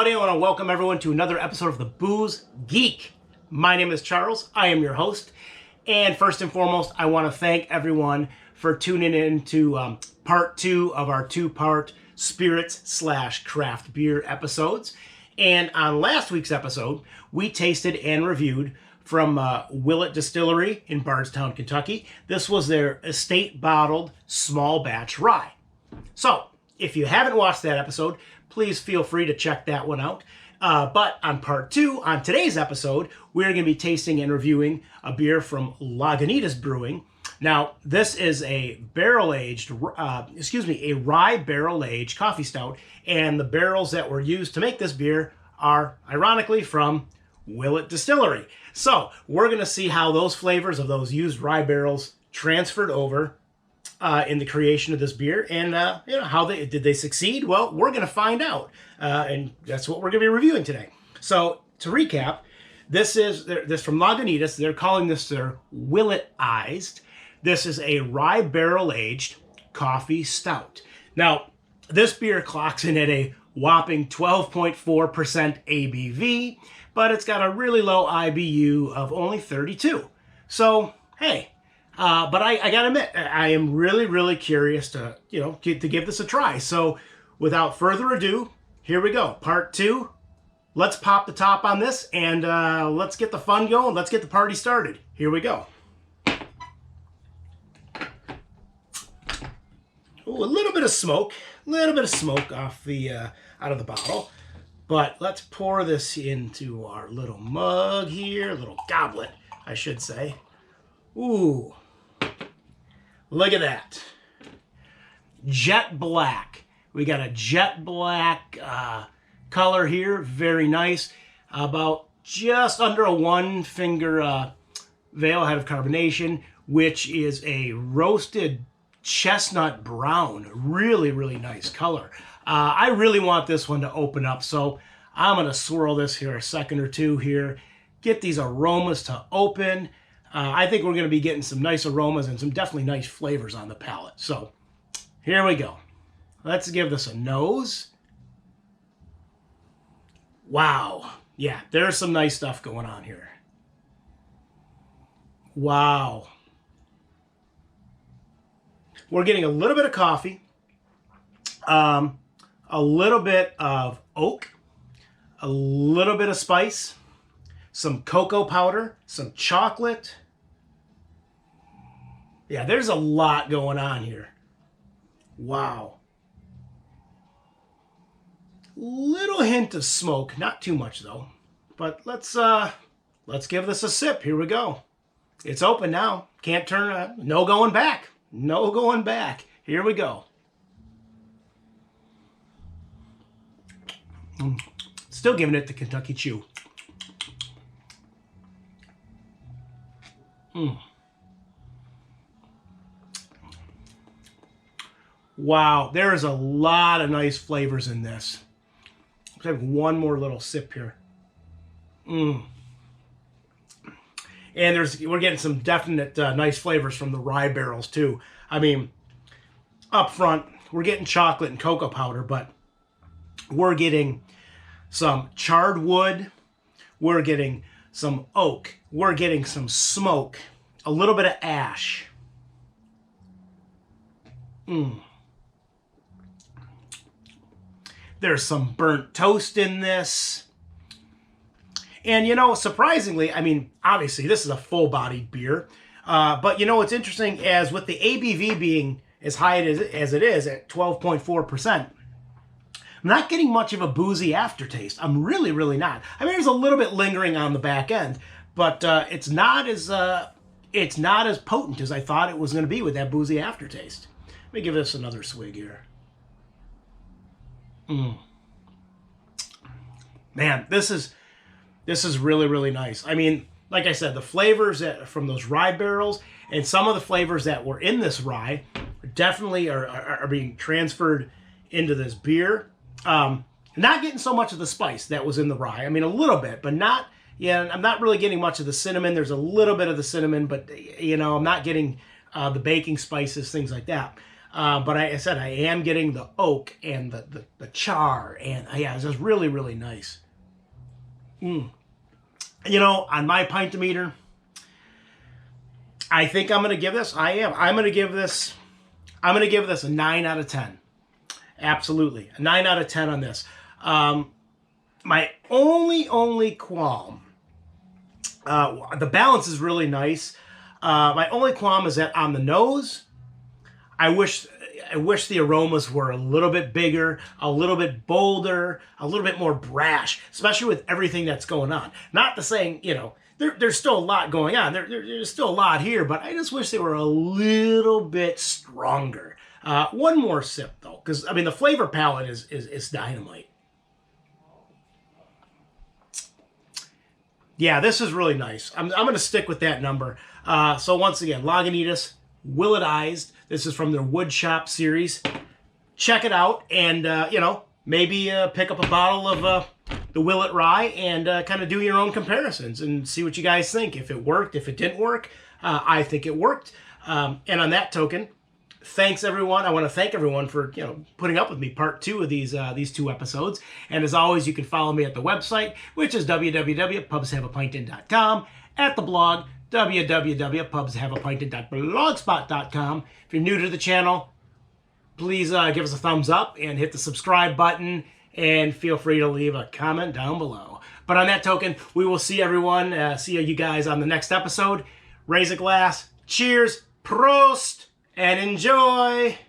everybody. I want to welcome everyone to another episode of the Booze Geek. My name is Charles. I am your host. And first and foremost, I want to thank everyone for tuning in to part 2 of our 2-part spirits/craft beer episodes. And on last week's episode, we tasted and reviewed from Willettized Distillery in Bardstown, Kentucky. This was their estate bottled small batch rye. So, if you haven't watched that episode, please feel free to check that one out. But on part 2, on today's episode, we're going to be tasting and reviewing a beer from Lagunitas Brewing. Now, this is a a rye barrel-aged coffee stout, and the barrels that were used to make this beer are, ironically, from Willettized Distillery. So, we're going to see how those flavors of those used rye barrels transferred over in the creation of this beer, and how did they succeed? Well, we're going to find out, and that's what we're going to be reviewing today. So to recap, this from Lagunitas. They're calling this their Willettized. This is a rye barrel aged coffee stout. Now this beer clocks in at a whopping 12.4% ABV, but it's got a really low IBU of only 32. So hey. But I gotta admit, I am really curious to give this a try. So, without further ado, here we go. Part 2. Let's pop the top on this, and let's get the fun going. Let's get the party started. Here we go. Ooh, a little bit of smoke off the out of the bottle. But let's pour this into our little mug here, little goblet, I should say. Ooh. Look at that. Jet black. We got a jet black color here. Very nice. About just under a 1-finger veil head of carbonation, which is a roasted chestnut brown. Really nice color. I really want this one to open up, so I'm going to swirl this here a second or two here. Get these aromas to open. I think we're going to be getting some nice aromas and some definitely nice flavors on the palate. So, here we go. Let's give this a nose. Wow. Yeah, there's some nice stuff going on here. Wow. We're getting a little bit of coffee, a little bit of oak, a little bit of spice, some cocoa powder, some chocolate. Yeah, there's a lot going on here. Wow. Little hint of smoke, not too much though. But let's give this a sip. Here we go. It's open now. Can't turn. No going back. No going back. Here we go. Still giving it the Kentucky Chew. Wow, there is a lot of nice flavors in this. Let's have one more little sip here. And we're getting some definite nice flavors from the rye barrels too. I mean, up front, we're getting chocolate and cocoa powder, but we're getting some charred wood. We're getting some oak. We're getting some smoke. A little bit of ash. There's some burnt toast in this. And surprisingly, I mean, obviously this is a full-bodied beer. But what's interesting is with the ABV being as high as it is at 12.4%, I'm not getting much of a boozy aftertaste. I'm really not. I mean, there's a little bit lingering on the back end, but it's not as potent as I thought it was going to be with that boozy aftertaste. Let me give this another swig here. Man, this is really nice. I mean, like I said, the flavors from those rye barrels and some of the flavors that were in this rye definitely are being transferred into this beer. Not getting so much of the spice that was in the rye. I mean, a little bit, but not. Yeah, I'm not really getting much of the cinnamon. There's a little bit of the cinnamon, but I'm not getting the baking spices, things like that. But I said I am getting the oak and the char, and yeah, it's just really, really nice. You know, on my pint-o-meter, I think I'm going to give this, I'm going to give this a 9 out of 10. Absolutely. A 9 out of 10 on this. My only qualm, the balance is really nice. My only qualm is that on the nose, I wish the aromas were a little bit bigger, a little bit bolder, a little bit more brash, especially with everything that's going on. Not to saying, you know, there's still a lot going on. There's still a lot here, but I just wish they were a little bit stronger. One more sip, though, because, I mean, the flavor palette is dynamite. Yeah, this is really nice. I'm going to stick with that number. So once again, Lagunitas, Willettized. This is from their Wood Shop series. Check it out, and you know, maybe pick up a bottle of the Willet Rye and kind of do your own comparisons and see what you guys think. If it worked, if it didn't work, I think it worked. And on that token, thanks everyone. I want to thank everyone for, you know, putting up with me part 2 of these 2 episodes. And as always, you can follow me at the website, which is www.pubshaveapintin.com, at the blog, www.pubshaveapintin.blogspot.com. If you're new to the channel, please give us a thumbs up and hit the subscribe button, and feel free to leave a comment down below. But on that token, we will see everyone, see you guys on the next episode. Raise a glass, cheers, prost, and enjoy!